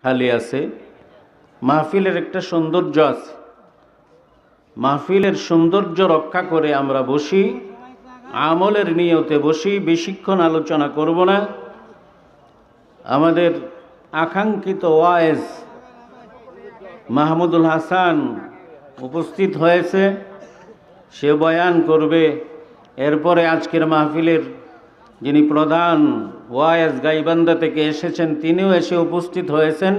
খালি আছে। মাহফিলের একটা সৌন্দর্য আছে। মাহফিলের সৌন্দর্য রক্ষা করে আমরা বসি, আমলের নিয়তে বসি, বেশিক্ষণ আলোচনা করব না। আমাদের আকাঙ্ক্ষিত ওয়াইজ মাহমুদুল হাসান উপস্থিত হয়েছে, সে বয়ান করবে। এরপরে আজকের মাহফিলের যিনি প্রধান ওয়াইজ গাইবান্ধা থেকে এসেছেন, তিনিও এসে উপস্থিত হয়েছেন,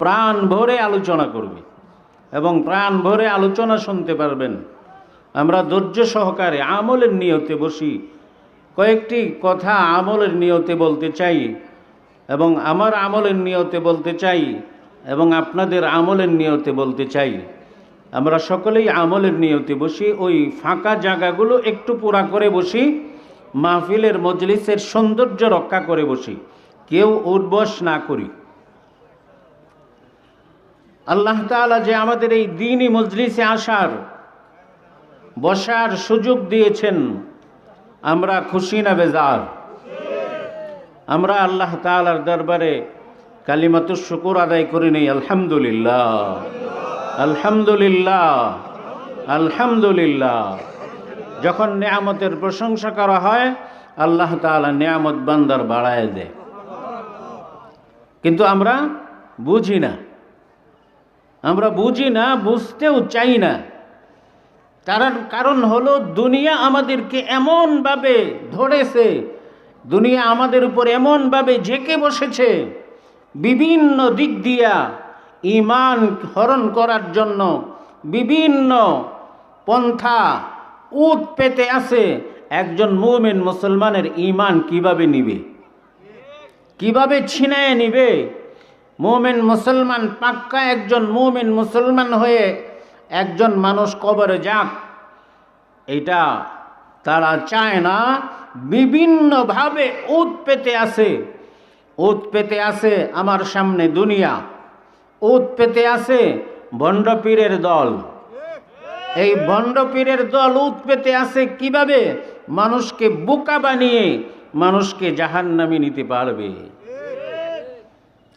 প্রাণ ভরে আলোচনা করবে এবং প্রাণ ভরে আলোচনা শুনতে পারবেন। আমরা ধৈর্য সহকারে আমলের নিয়তে বসি। কয়েকটি কথা আমলের নিয়তে বলতে চাই এবং আমার আমলের নিয়তে বলতে চাই এবং আপনাদের আমলের নিয়তে বলতে চাই। আমরা সকলেই আমলের নিয়তে বসি, ওই ফাঁকা জায়গাগুলো একটু পুরা করে বসি, মাহফিলের মজলিসের সৌন্দর্য রক্ষা করে বসি, কেউ উঠবস না করি। আল্লাহ তাআলা যে আমাদের এই দ্বীনি মজলিসে আসার বসার সুযোগ দিয়েছেন, আমরা খুশি না বেজার? আমরা আল্লাহ তাআলার দরবারে কালিমাতুশ শুকর আদায় করে নেই। আলহামদুলিল্লাহ, আলহামদুলিল্লাহ, আলহামদুলিল্লাহ। যখন নেয়ামতের প্রশংসা করা হয়, আল্লাহ তাআলা নেয়ামত বান্দার বাড়ায় দেয়, কিন্তু আমরা বুঝি না, আমরা বুঝি না, বুঝতেও চাই না। তার কারণ হলো দুনিয়া আমাদেরকে এমনভাবে ধরেছে, দুনিয়া আমাদের উপর এমনভাবে ঝেঁকে বসেছে, বিভিন্ন দিক দিয়া ঈমান হরণ করার জন্য বিভিন্ন পন্থা উত পেতে আছে। একজন মুমিন মুসলমানের ঈমান কিভাবে নিবে, কিভাবে ছিনায় নিবে? মুমিন মুসলমান, পাক্কা একজন মুমিন মুসলমান হয়ে একজন মানুষ কবরে যাক, এটা তারা চায় না। বিভিন্নভাবে উত পেতে আছে, উত পেতে আছে আমার সামনে দুনিয়া, উত পেতে আছে ভণ্ড পীরের দল। এই ভণ্ড পীরের দল উত পেতে আছে কিভাবে? মানুষকে বোকা বানিয়ে মানুষকে জাহান্নামে নিতে পারবে।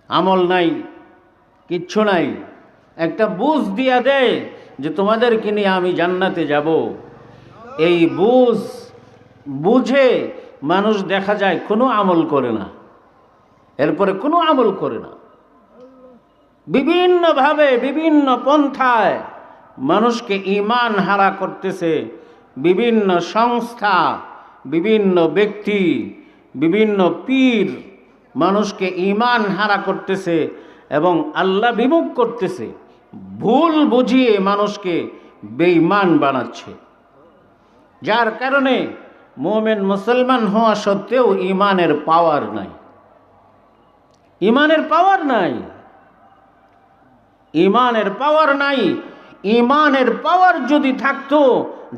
আমল নাই, কিচ্ছু নাই, একটা বুঝ দিয়া দেয় যে তোমাদেরকে নিয়ে আমি জান্নাতে যাব। এই বুঝে মানুষ দেখা যায় কোনো আমল করে না, এরপরে কোনো আমল করে না। বিভিন্নভাবে বিভিন্ন পন্থায় মানুষকে ঈমান হারা করতেছে। বিভিন্ন সংস্থা, বিভিন্ন ব্যক্তি, বিভিন্ন পীর মানুষকে ঈমান হারা করতেছে এবং আল্লাহ বিমুখ করতেছে, ভুল বুঝিয়ে মানুষকে বেঈমান বানাচ্ছে। যার কারণে মুমিন মুসলমান হওয়া সত্ত্বেও ঈমানের পাওয়ার নাই, ঈমানের পাওয়ার নাই, ঈমানের পাওয়ার নাই। ঈমানের পাওয়ার যদি থাকতো,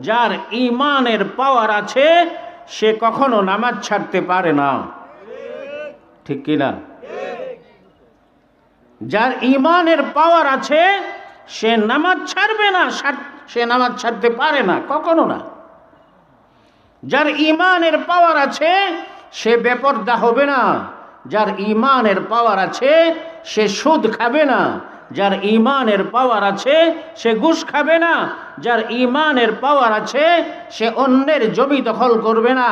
যার ঈমানের পাওয়ার আছে সে কখনো নামাজ ছাড়তে পারে না, ঠিক কিনা? যার ঈমানের পাওয়ার আছে সে নামাজ ছাড়বে না, সে নামাজ ছাড়তে পারে না, কখনো না। যার ঈমানের পাওয়ার আছে সে বেপরদা হবে না, যার ঈমানের পাওয়ার আছে সে সুদ খাবে না, যার ঈমানের পাওয়ার আছে সে ঘুষ খাবে না, যার ঈমানের পাওয়ার আছে সে অন্যের জমি দখল করবে না,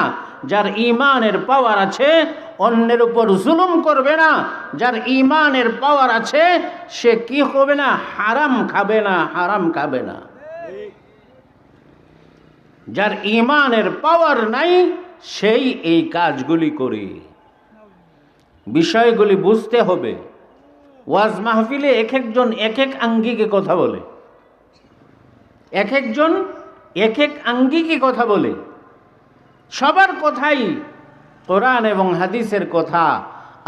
যার ঈমানের পাওয়ার আছে অন্যের উপর জুলুম করবে না, যার ঈমানের পাওয়ার আছে সে কি হবে না? হারাম খাবে না, হারাম খাবে না। যার ঈমানের পাওয়ার নাই সেই এই কাজগুলি করে। বিষয়গুলি বুঝতে হবে। ওয়াজ মাহফিলে এক একজন এক এক আঙ্গিকে কথা বলে, এক একজন এক এক আঙ্গিকে কথা বলে। সবার কথাই কোরআন এবং হাদিসের কথা,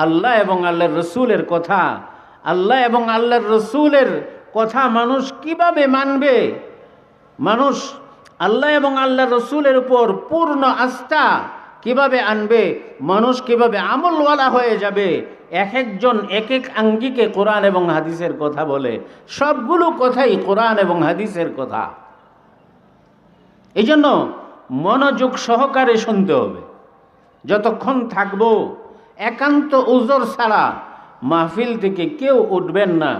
আল্লাহ এবং আল্লাহর রসুলের কথা। আল্লাহ এবং আল্লাহর রসুলের কথা মানুষ কিভাবে মানবে? মানুষ আল্লাহ এবং আল্লাহর রসুলের উপর পূর্ণ আস্থা কিভাবে আনবে? মানুষ কিভাবে আমলওয়ালা হয়ে যাবে? এক একজন এক এক আঙ্গিকে কোরআন এবং হাদিসের কথা বলে। সবগুলো কথাই কোরআন এবং হাদিসের কথা। এই জন্য মনোযোগ সহকারে শুনতে হবে। যতক্ষণ থাকবো একান্ত উজর ছাড়া মাহফিল থেকে কেউ উঠবেন না।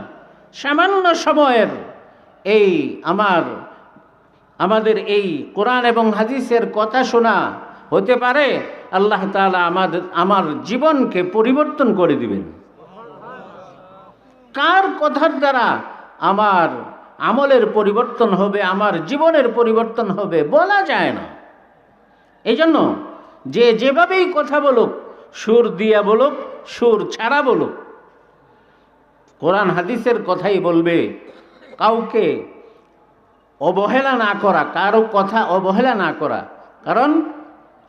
সামান্য সময়ের এই আমাদের এই কোরআন এবং হাদিসের কথা শোনা হতে পারে আল্লাহ তাআলা আমার জীবনকে পরিবর্তন করে দিবেন। কার কথার দ্বারা আমার আমলের পরিবর্তন হবে, আমার জীবনের পরিবর্তন হবে বলা যায় না। এই জন্য যে যেভাবেই কথা বলুক, সুর দিয়া বলুক, সুর ছাড়া বলুক, কোরআন হাদিসের কথাই বলবে। কাউকে অবহেলা না করা, কারো কথা অবহেলা না করা। কারণ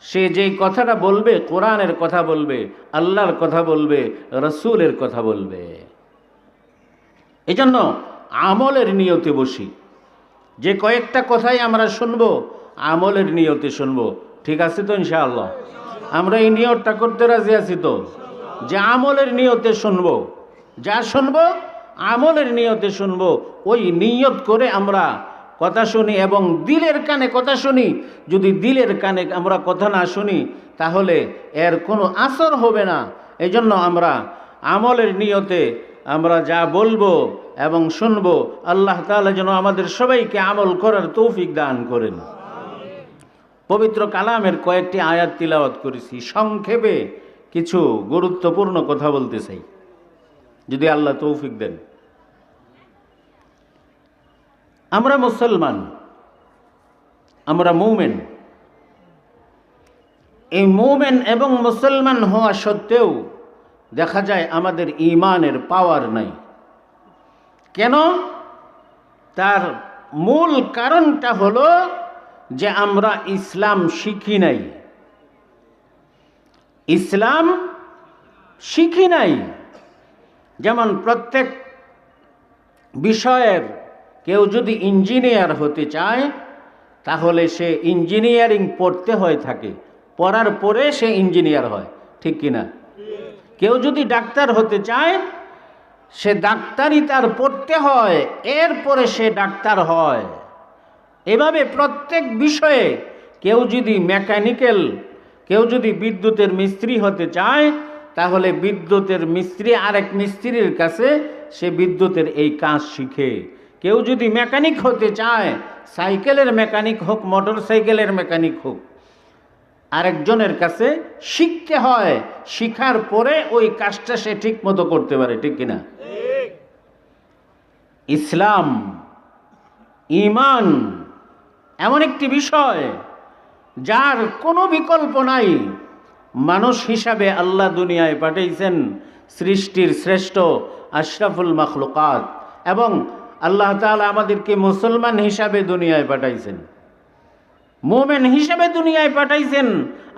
সে যে কথাটা বলবে কোরআনের কথা বলবে, আল্লাহর কথা বলবে, রসুলের কথা বলবে। এই জন্য আমলের নিয়তে বসি। যে কয়েকটা কথাই আমরা শুনবো আমলের নিয়তে শুনবো। ঠিক আছে তো ইনশাআল্লাহ? আমরা এই নিয়তটা করতে রাজি আছি তো, যে আমলের নিয়তে শুনবো। যা শুনবো আমলের নিয়তে শুনবো। ওই নিয়ত করে আমরা কথা শুনি এবং দিলের কানে কথা শুনি। যদি দিলের কানে আমরা কথা না শুনি তাহলে এর কোনো আসর হবে না। এই জন্য আমরা আমলের নিয়তে আমরা যা বলবো এবং শুনবো, আল্লাহ তাআলা যেন আমাদের সবাইকে আমল করার তৌফিক দান করেন। পবিত্র কালামের কয়েকটি আয়াত তিলাওয়াত করেছি। সংক্ষেপে কিছু গুরুত্বপূর্ণ কথা বলতে চাই, যদি আল্লাহ তৌফিক দেন। আমরা মুসলমান, আমরা মুমিন। এই মুমিন এবং মুসলমান হওয়া সত্ত্বেও দেখা যায় আমাদের ঈমানের পাওয়ার নাই। কেন? তার মূল কারণটা হলো যে আমরা ইসলাম শিখি নাই। ইসলাম শিখি নাই। যেমন প্রত্যেক বিষয়ের কেউ যদি ইঞ্জিনিয়ার হতে চায় তাহলে সে ইঞ্জিনিয়ারিং পড়তে হয় থাকে, পড়ার পরে সে ইঞ্জিনিয়ার হয়, ঠিক কিনা? কেউ যদি ডাক্তার হতে চায় সে ডাক্তারি তার পড়তে হয়, এরপরে সে ডাক্তার হয়। এভাবে প্রত্যেক বিষয়ে কেউ যদি মেকানিক্যাল, কেউ যদি বিদ্যুতের মিস্ত্রি হতে চায় তাহলে বিদ্যুতের মিস্ত্রি আরেক মিস্ত্রির কাছে সে বিদ্যুতের এই কাজ শিখে। কেউ যদি মেকানিক হতে চায়, সাইকেলের মেকানিক হোক, মোটর সাইকেলের মেকানিক হোক, আরেকজনের কাছে শিখতে হয়। শিখার পরে ওই কাজটা সে ঠিক মতো করতে পারে, ঠিক কিনা? ইসলাম, ঈমান এমন একটি বিষয় যার কোনো বিকল্প নাই। মানুষ হিসাবে আল্লাহ দুনিয়ায় পাঠিয়েছেন সৃষ্টির শ্রেষ্ঠ আশরাফুল মাখলুকাত, এবং আল্লাহ তাআলা আমাদেরকে মুসলমান হিসাবে দুনিয়ায় পাঠাইছেন, মুমিন হিসাবে দুনিয়ায় পাঠাইছেন।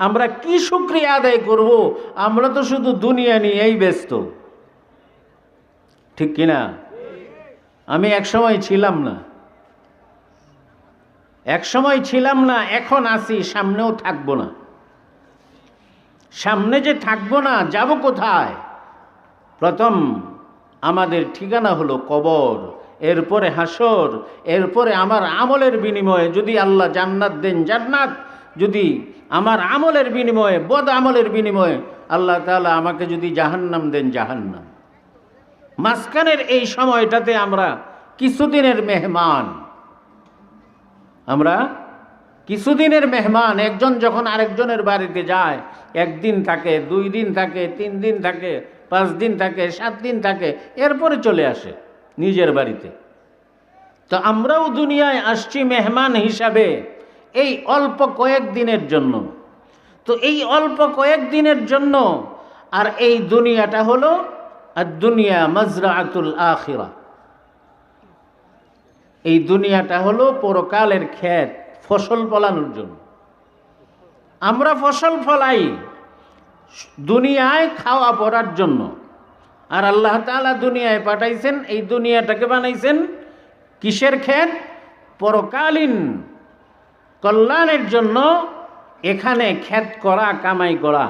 আমরা কি শুকরিয়া আদায় করব? আমরা তো শুধু দুনিয়া নিয়েই ব্যস্ত, ঠিক কিনা? আমি একসময় ছিলাম না, এখন আছি, সামনেও থাকবো না। সামনে যে থাকবো না, যাব কোথায়? প্রথম আমাদের ঠিকানা হলো কবর, এরপরে হাসর, এরপরে আমার আমলের বিনিময়ে যদি আল্লাহ জান্নাত দেন জান্নাত, যদি আমার আমলের বিনিময়ে, বদ আমলের বিনিময়ে আল্লাহ তাআলা আমাকে যদি জাহান্নাম দেন জাহান্নাম। মাঝখানের এই সময়টাতে আমরা কিছুদিনের মেহমান। আমরা কিছুদিনের মেহমান। একজন যখন আরেকজনের বাড়িতে যায়, একদিন থাকে, 2 দিন থাকে, 3 দিন থাকে, 5 দিন থাকে, 7 দিন থাকে, এরপরে চলে আসে নিজের বাড়িতে। তো আমরাও দুনিয়ায় আসছি মেহমান হিসাবে এই অল্প কয়েকদিনের জন্য। তো এই অল্প কয়েকদিনের জন্য, আর এই দুনিয়াটা হলো আদ-দুনিয়া মাজরাআতুল আখিরা। এই দুনিয়াটা হলো পরকালের ক্ষেত, ফসল ফলানোর জন্য। আমরা ফসল ফলাই দুনিয়ায় খাওয়া পড়ার জন্য, আর আল্লাহ তাআলা দুনিয়ায় পাঠাইছেন, এই দুনিয়াটাকে বানাইছেন কিসের ক্ষেত? পরকালীন কল্যাণের জন্য। এখানে ক্ষেত করা, কামাই করা,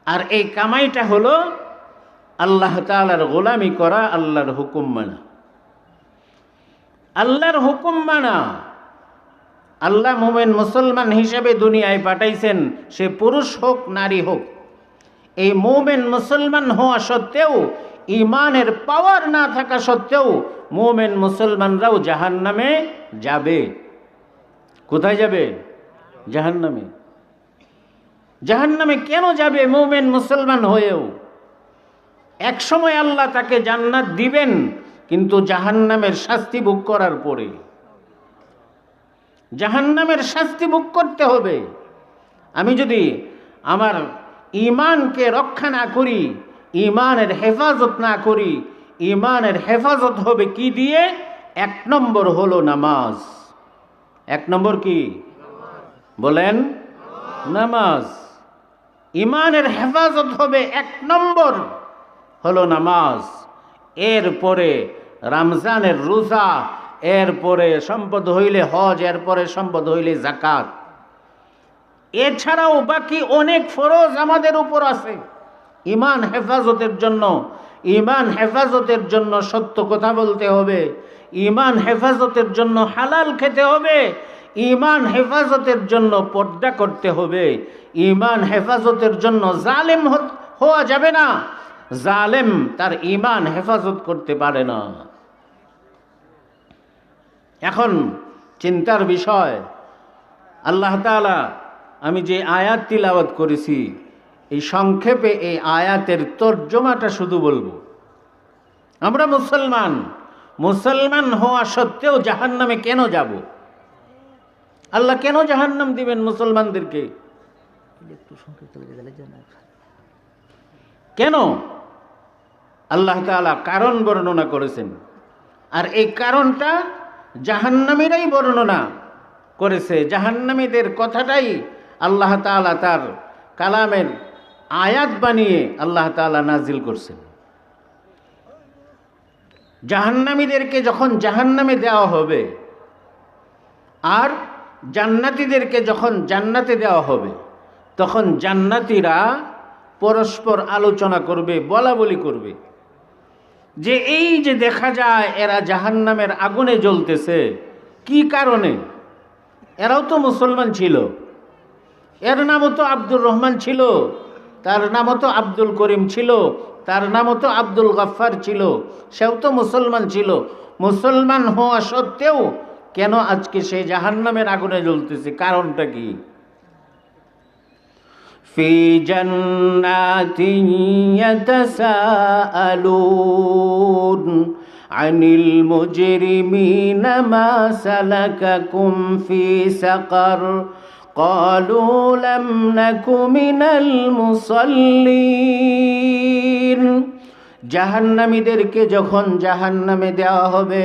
আর এই কামাইটা হলো আল্লাহ তাআলার গোলামি করা, আল্লাহর হুকুম মানা। আল্লাহর হুকুম মানা। আল্লাহ মুমিন মুসলমান হিসেবে দুনিয়ায় পাঠাইছেন, সে পুরুষ হোক নারী হোক। এই মুমিন মুসলমান হওয়া সত্ত্বেও, ইমানের পাওয়ার না থাকা সত্ত্বেও মুমিন মুসলমানরাও জাহান্নামে যাবে। কোথায় যাবে? জাহান্নামে। জাহান্নামে কেন যাবে মুমিন মুসলমান হয়েও? এক সময় আল্লাহ তাকে জান্নাত দিবেন, কিন্তু জাহান্নামের শাস্তি ভোগ করার পরে। জাহান্নামের শাস্তি ভোগ করতে হবে। আমি যদি আমার ইমানকে রক্ষা না করি, ইমানের হেফাজত না করি, ইমানের হেফাজত হবে কি দিয়ে? এক নম্বর হলো নামাজ। এক নম্বর কি বলেন? নামাজ। ইমানের হেফাজত হবে এক নম্বর হলো নামাজ। এরপরে রমজানের রোজা, এরপরে সম্পদ হইলে হজ, এরপরে সম্পদ হইলে যাকাত। এছাড়াও বাকি অনেক ফরজ আমাদের উপর আছে। ইমান হেফাজতের জন্য, ইমান হেফাজতের জন্য সত্য কথা বলতে হবে, ইমান হেফাজতের জন্য হালাল খেতে হবে, ইমান হেফাজতের জন্য পর্দা করতে হবে, ইমান হেফাজতের জন্য জালেম হওয়া যাবে না। জালেম তার ইমান হেফাজত করতে পারে না। এখন চিন্তার বিষয়, আল্লাহ তাআলা আমি যে আয়াত তিলাওয়াত করেছি, এই সংক্ষেপে এই আয়াতের তর্জমাটা শুধু বলবো। আমরা মুসলমান, মুসলমান হওয়া সত্ত্বেও জাহান্নামে কেন যাব? আল্লাহ কেন জাহান্নাম দিবেন মুসলমানদেরকে? কেন? আল্লাহ তাআলা কারণ বর্ণনা করেছেন, আর এই কারণটা জাহান্নামীরাই বর্ণনা করেছে। জাহান্নামীদের কথাটাই আল্লাহ তাআলা তার কালামের আয়াত বানিয়ে আল্লাহ তাআলা নাজিল করছেন। জাহান্নামীদেরকে যখন জাহান্নামে দেওয়া হবে আর জান্নাতীদেরকে যখন জান্নাতে দেওয়া হবে, তখন জান্নাতীরা পরস্পর আলোচনা করবে, বলা বলি করবে যে এই যে দেখা যায় এরা জাহান্নামের আগুনে জ্বলতেছে, কি কারণে? এরাও তো মুসলমান ছিল, এর নামও তো আব্দুর রহমান ছিল, তার নামও তো আব্দুল করিম ছিল, তার নামও তো আব্দুল গাফফার ছিল, সেও তো মুসলমান ছিল। মুসলমান হওয়া সত্ত্বেও কেন আজকে সে জাহান্নামের আগুনে জ্বলতেছে? কারণটা কি? ফি জান্নাতিন ইয়াতাসাআলুন আনিল মুজরিমিনা মা সালাকাকুম ফি সাকার ক্বালু লাম নাকু মিনাল মুসাল্লিন। জাহান্নামীদেরকে যখন জাহান্নামে দেওয়া হবে,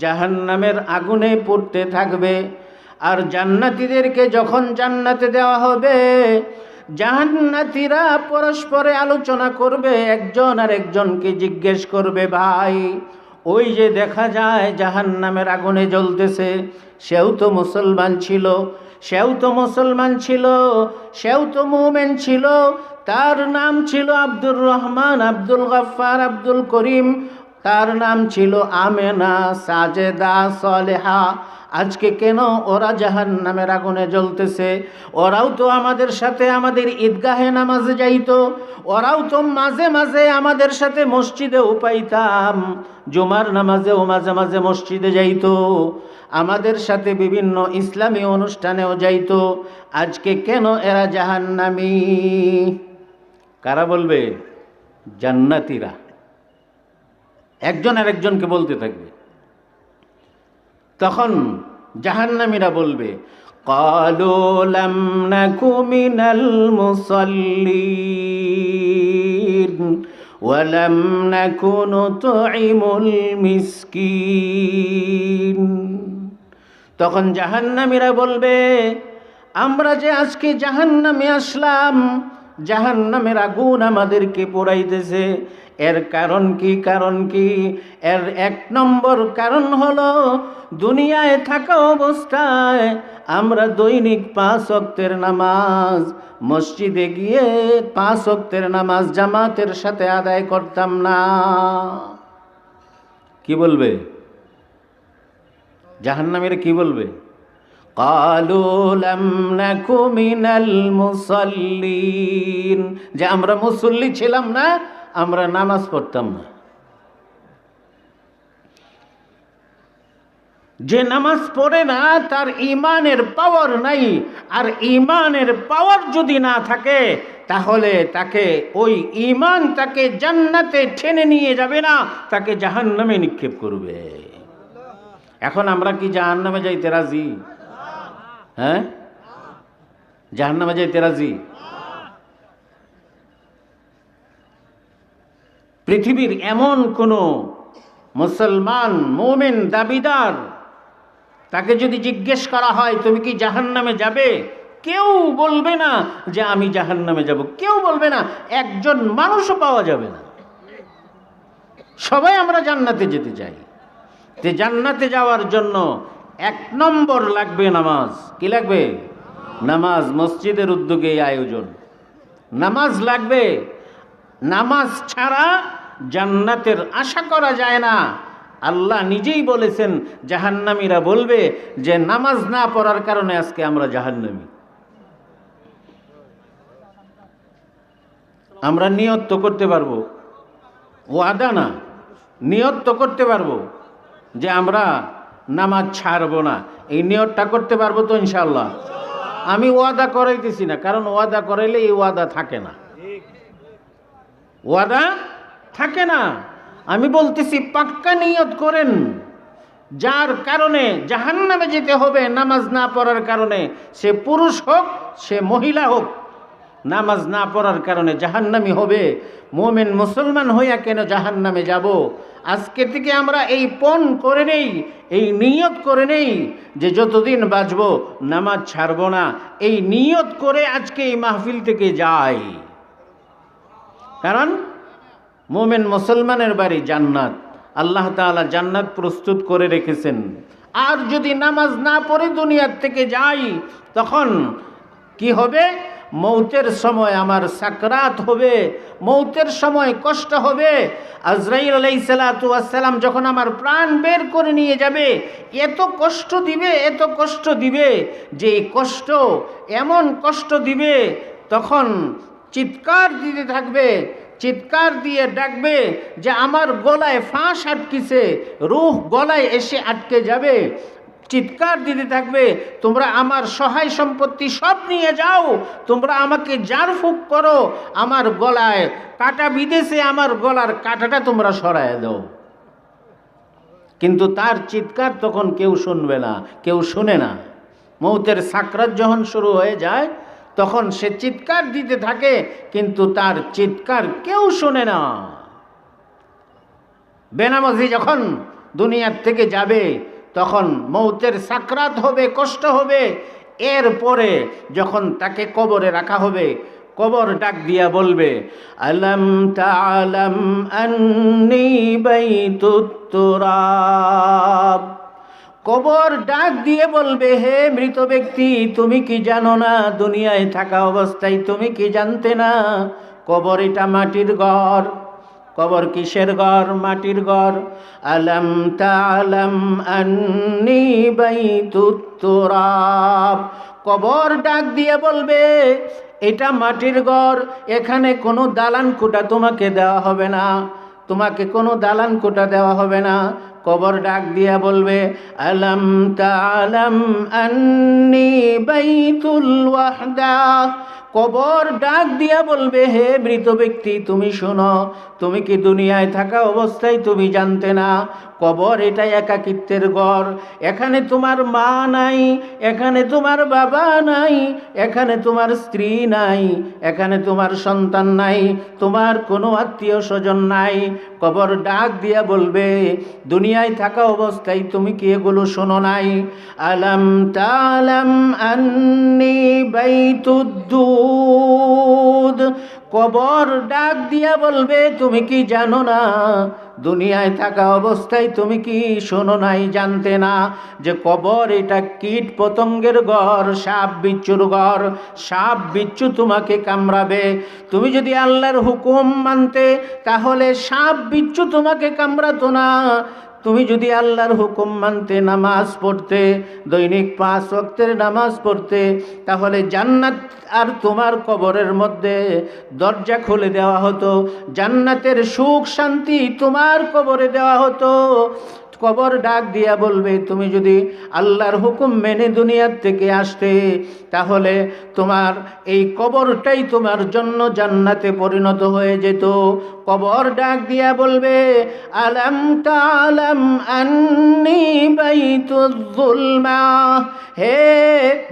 জাহান্নামের আগুনে পড়তে থাকবে, আর জান্নাতীদেরকে যখন জান্নাতে দেওয়া হবে, জাহান্নাতীরা পরস্পরে আলোচনা করবে, একজন আর একজনকে জিজ্ঞেস করবে, ভাই ওই যে দেখা যায় জাহান্নামের আগুনে জ্বলতেছে, সেও তো মুসলমান ছিল, সেও তো মুসলমান ছিল, সেও তো মুমিন ছিল, তার নাম ছিল আব্দুর রহমান, আব্দুল গাফফার, আব্দুল করিম, তার নাম ছিল আমেনা, সাজেদা, সলেহা। আজকে কেন ওরা জাহান্নামের আগুনে জ্বলতেছে? ওরাও তো আমাদের সাথে আমাদের ঈদগাহে নামাজে যাইতো, ওরাও তো মাঝে মাঝে আমাদের সাথে মসজিদেও পাইতাম, জুমার নামাজেও মাঝে মাঝে মসজিদে যাইতো, আমাদের সাথে বিভিন্ন ইসলামী অনুষ্ঠানেও যাইতো। আজকে কেন এরা জাহান্নামী? কারা বলবে? জান্নাতীরা একজন আর একজনকে বলতে থাকবে। তখন জাহান্নামীরা বলবে, ক্বালু লাম নাকু মিনাল মুসাল্লিন ওয়া লাম নাকু নুতঈমুল মিসকিন। তখন জাহান্নামীরা বলবে, আমরা যে আজকে জাহান্নামে আসলাম, জাহান্নামের আগুন আমাদেরকে পোড়াইতেছে, এর কারণ কি? কারণ কি? এর এক নম্বর কারণ হলো, দুনিয়ায় থাকা অবস্থায় আমরা দৈনিক 5 ওয়াক্তের নামাজ মসজিদে গিয়ে 5 ওয়াক্তের নামাজ জামাতের সাথে আদায় করতাম না। কি বলবে জাহান্নামীরা? কি বলবে? ক্বালু লাম নাকু মিনাল মুসাল্লিন, যে আমরা মুসল্লি ছিলাম না, আমরা নামাজ পড়তাম না। যে নামাজ পড়ে না তার ঈমানের পাওয়ার নাই, আর ঈমানের পাওয়ার যদি না থাকে তাহলে তাকে ওই ঈমান তাকে জান্নাতে টেনে নিয়ে যাবে না, তাকে জাহান্নামে নিক্ষেপ করবে। এখন আমরা কি জাহান্নামে যাইতে রাজি? হ্যাঁ, জাহান্নামে যাইতে রাজি? পৃথিবীর এমন কোন মুসলমান মুমিন দাবিদার, তাকে যদি জিজ্ঞেস করা হয় তুমি কি জাহান্নামে যাবে, কেউ বলবে না যে আমি জাহান্নামে যাব, কেউ বলবে না, একজন মানুষও পাওয়া যাবে না। সবাই আমরা জান্নাতে যেতে চাই। যে জান্নাতে যাওয়ার জন্য 1 নম্বর লাগবে নামাজ। কি লাগবে? নামাজ। মসজিদের উদ্যোগে এই আয়োজন, নামাজ লাগবে। নামাজ ছাড়া জান্নাতের আশা করা যায় না। আল্লাহ নিজেই বলেছেন, জাহান্নামীরা বলবে যে নামাজ না পড়ার কারণে আজকে আমরা জাহান্নামী। আমরা নিয়ত তো করতে পারবো, ওয়াদা না, নিয়ত তো করতে পারবো যে আমরা নামাজ ছাড়বো না। এই নিয়তটা করতে পারবো তো ইনশাআল্লাহ? আমি ওয়াদা করাইতেছি না, কারণ ওয়াদা করাইলে এই ওয়াদা থাকে না, ওয়াদা থাকে না। আমি বলতেছি পাক্কা নিয়ত করেন, যার কারণে জাহান্নামে যেতে হবে নামাজ না পড়ার কারণে, সে পুরুষ হোক সে মহিলা হোক, নামাজ না পড়ার কারণে জাহান্নামী হবে। মুমিন মুসলমান হইয়া কেন জাহান্নামে যাব? আজকে থেকে আমরা এই পণ করে নেই, এই নিয়ত করে নেই যে যতদিন বাঁচব নামাজ ছাড়ব না। এই নিয়ত করে আজকে এই মাহফিল থেকে যাই, কারণ মুমিন মুসলমানের বাড়ি জান্নাত। আল্লাহ তাআলা জান্নাত প্রস্তুত করে রেখেছেন। আর যদি নামাজ না পড়ে দুনিয়ার থেকে যাই, তখন কি হবে? মৌতের সময় আমার সাকরাত হবে, মৌতের সময় কষ্ট হবে। আজরাইল আলাইহিস সালাতু ওয়াস সালাম যখন আমার প্রাণ বের করে নিয়ে যাবে, এত কষ্ট দিবে, এত কষ্ট দিবে, যে এই কষ্ট এমন কষ্ট দিবে, তখন চিৎকার দিতে থাকবে, চিৎকার দিয়ে ডাকবে যে আমার গলায় ফাঁস আটকিছে, রূহ গলায় এসে আটকে যাবে। চিৎকার দিতে থাকবে, তোমরা আমার সহায় সম্পত্তি সব নিয়ে যাও, তোমরা আমাকে জারফুক করো, আমার গলায় কাটা বিঁধেছে, আমার গলার কাটাটা তোমরা সরায় দাও। কিন্তু তার চিৎকার তখন কেউ শুনবে না, কেউ শুনে না। মৌতের সাকরাত যখন শুরু হয়ে যায়, তখন সে চিৎকার দিতে থাকে, কিন্তু তার চিৎকার কেউ শোনে না। বেনামাজি যখন দুনিয়ার থেকে যাবে, তখন মৌতের সাকরাত হবে, কষ্ট হবে। এরপরে যখন তাকে কবরে রাখা হবে, কবর ডাক দিয়া বলবে, আলাম তাআলাম আন্নী বাইতুত তুরাব। কবর ডাক দিয়ে বলবে, হে মৃত ব্যক্তি, তুমি কি জানো না, দুনিয়ায় থাকা অবস্থায় তুমি কি জানতে না কবর এটা মাটির ঘর? কবর কিসের ঘর? মাটির ঘর। আলাম তাআলাম আন্নী বাইতুত তুরাব। কবর ডাক দিয়ে বলবে, এটা মাটির ঘর, এখানে কোনো দালান কোঠা তোমাকে দেওয়া হবে না, তোমাকে কোনো দালান কোঠা দেওয়া হবে না। কবর ডাক দিয়া বলবে, আলাম তাআলাম আন্নী বাইতুল ওয়াহদা। কবর ডাক দিয়া বলবে, হে মৃত ব্যক্তি, তুমি শোনো, তুমি কি দুনিয়ায় থাকা অবস্থায় তুমি জানতে না কবর এটা একাকিত্বের ঘর? এখানে তোমার মা নাই, এখানে তোমার বাবা নাই, এখানে তোমার স্ত্রী নাই, এখানে তোমার সন্তান নাই, তোমার কোনো আত্মীয় স্বজন নাই। কবর ডাক দিয়া বলবে, দুনিয়ায় থাকা অবস্থায় তুমি কি এগুলো শোনো নাই? আলাম তাআলাম আন্নী বাইতুদ দুদ। কবর ডাক দিয়া বলবে, তুমি কি জানো না, দুনিয়ায় থাকা অবস্থায় তুমি কি শোনো নাই, জানতে না যে কবর এটা কীট পতঙ্গের ঘর, সাপ বিচ্ছুর ঘর। সাপ বিচ্ছু তোমাকে কামড়াবে। তুমি যদি আল্লাহর হুকুম মানতে তাহলে সাপ বিচ্ছু তোমাকে কামড়াতো না। তুমি যদি আল্লাহর হুকুম মানতে, নামাজ পড়তে, দৈনিক 5 ওয়াক্তের নামাজ পড়তে, তাহলে জান্নাত আর তোমার কবরের মধ্যে দরজা খুলে দেওয়া হতো। জান্নাতের সুখ শান্তি তোমার কবরে দেওয়া হতো। কবর ডাক দিয়া বলবে, তুমি যদি আল্লাহর হুকুম মেনে দুনিয়ার থেকে আসতে তাহলে তোমার এই কবরটাই তোমার জন্য জান্নাতে পরিণত হয়ে যেত। কবর ডাক দিয়া বলবে, আলাম তালাম আন্নী বাইতুজ যুলমা, হে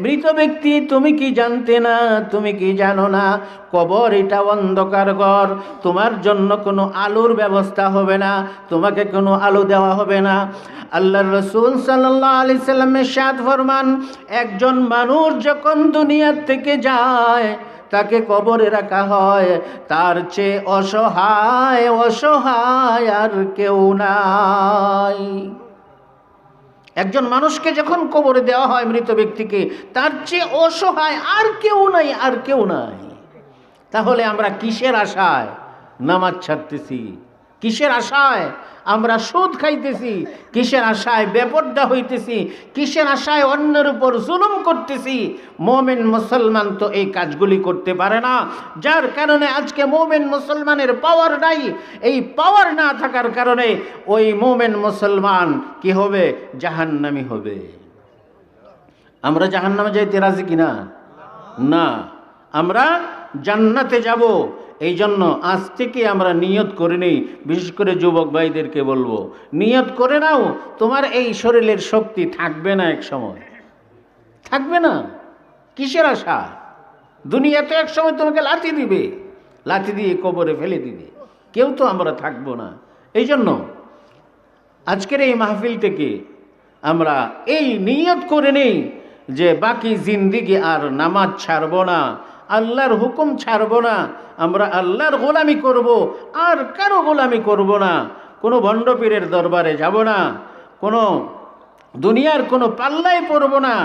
মৃত ব্যক্তি, তুমি কি জানতে না, তুমি কি জানো না, কবর এটা অন্ধকার ঘর। তোমার জন্য কোনো আলোর ব্যবস্থা হবে না, তোমাকে কোনো আলো দেওয়া হবে না। আল্লাহর রাসূল সাল্লাল্লাহু আলাইহি সাল্লাম ইরশাদ ফরমান, একজন মানুষ যখন দুনিয়ার থেকে যায় তাকে কবরে রাখা হয়, তার চেয়ে অসহায় অসহায় আর কেউ নাই। একজন মানুষকে যখন কবরে দেওয়া হয়, মৃত ব্যক্তিকে, তার চেয়ে অসহায় আর কেউ নাই, আর কেউ নাই। তাহলে আমরা কিসের আশায় নামাজ ছাড়তেছি? কিসের আশায় আমরা সুদ খাইতেছি? কিসের আশায় বেপরদা হইতেছি? কিসের আশায় অন্যের উপর জুলুম করতেছি? মুমিন মুসলমান তো এই কাজগুলি করতে পারে না, যার কারণে আজকে মুমিন মুসলমানের পাওয়ার নাই। এই পাওয়ার না থাকার কারণে ওই মুমিন মুসলমান কি হবে? জাহান্নামী হবে। আমরা জাহান্নামে যাইতে রাজি কিনা? না, আমরা জান্নাতে যাব। এই জন্য আজ থেকে আমরা নিয়ত করে নেই। বিশেষ করে যুবক ভাইদেরকে বলবো, নিয়ত করে নাও, তোমার এই শরীরের শক্তি থাকবে না, এক সময় থাকবে না। কিসের আশা? দুনিয়াতে এক সময় তোমাকে লাথি দিবে, লাথি দিয়ে কবরে ফেলে দিবে। কেউ তো আমরা থাকবো না। এই জন্য আজকের এই মাহফিল থেকে আমরা এই নিয়ত করে নেই যে বাকি জিন্দিগি আর নামাজ ছাড়বো না, আল্লাহর হুকুম ছাড়বো না, আমরা আল্লাহর গোলামি করব, আর কারো গোলামি করব না। কোনো ভণ্ড পীরের দরবারে যাব না, কোনো দুনিয়ার কোনো পাল্লায় পড়ব না।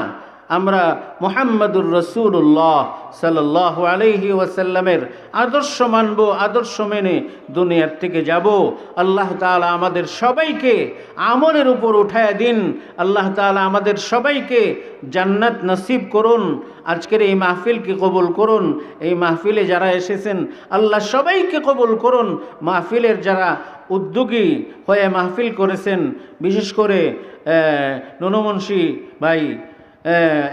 আমরা মুহাম্মাদুর রাসূলুল্লাহ সাল্লাল্লাহু আলাইহি ওয়াসাল্লামের আদর্শ মানব, আদর্শ মেনে দুনিয়ার থেকে যাব। আল্লাহ তাআলা আমাদের সবাইকে আমলের উপর উঠায়া দিন। আল্লাহ তাআলা আমাদের সবাইকে জান্নাত নসিব করুন। আজকের এই মাহফিলকে কবুল করুন। এই মাহফিলে যারা এসেছেন আল্লাহ সবাইকে কবুল করুন। মাহফিলের যারা উদ্যোগী হয়ে মাহফিল করেছেন, বিশেষ করে নুনমুন্সি ভাই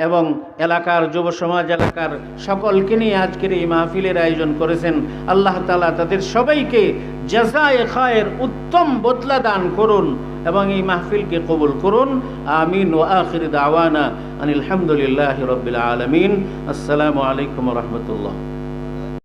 এবং এলাকার যুব সমাজ, এলাকার সকলকে নিয়ে আজকের এই মাহফিলের আয়োজন করেছেন, আল্লাহ তাআলা তাদের সবাইকে জাযায়ে খায়ের উত্তম বদলা দান করুন এবং এই মাহফিলকে কবুল করুন। আমিন। ওয়া আখির দাওয়ানা আনিল হামদুলিল্লাহি রাব্বিল আলামিন। আসসালামু আলাইকুম ওয়া রাহমাতুল্লাহ।